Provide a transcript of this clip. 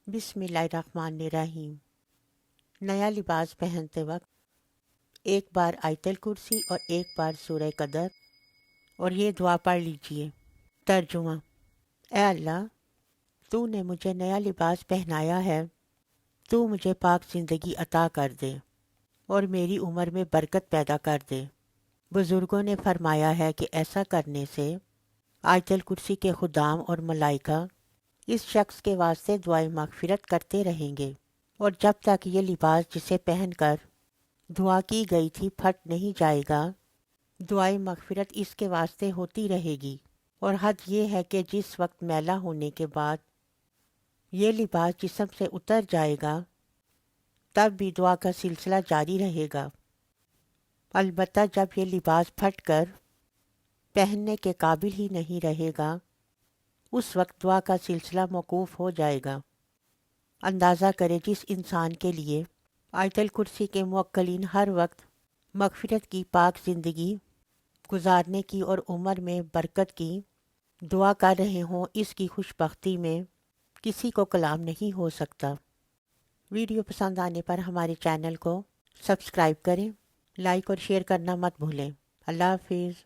बिस्मिल्लाहिर्रहमानिर्रहीम। नया लिबास पहनते वक्त एक बार आयतल कुर्सी और एक बार सूरह कदर और ये दुआ पढ़ लीजिए। तर्जुमा। ए अल्लाह, तूने मुझे नया लिबास पहनाया है, तू मुझे पाक ज़िंदगी अता कर दे और मेरी उम्र में बरकत पैदा कर दे। बुज़ुर्गों ने फरमाया है कि ऐसा करने से आयतल कुर्सी के खुदाम और मलाइका इस शख्स के वास्ते दुआए मगफिरत करते रहेंगे और जब तक ये लिबास जिसे पहनकर दुआ की गई थी फट नहीं जाएगा, दुआए मगफिरत इसके वास्ते होती रहेगी। और हद ये है कि जिस वक्त मैला होने के बाद ये लिबास जिस्म से उतर जाएगा तब भी दुआ का सिलसिला जारी रहेगा। अलबत्ता जब ये लिबास फट कर पहनने के काबिल ही नहीं रहेगा, उस वक्त दुआ का सिलसिला मौकूफ़ हो जाएगा। अंदाज़ा करें जिस इंसान के लिए आयतल कुर्सी के मुवक्किलीन हर वक्त मगफिरत की पाक ज़िंदगी गुजारने की और उम्र में बरकत की दुआ कर रहे हों, इसकी खुशबख्ती में किसी को कलाम नहीं हो सकता। वीडियो पसंद आने पर हमारे चैनल को सब्सक्राइब करें, लाइक और शेयर करना मत भूलें। अल्लाह हाफिज़।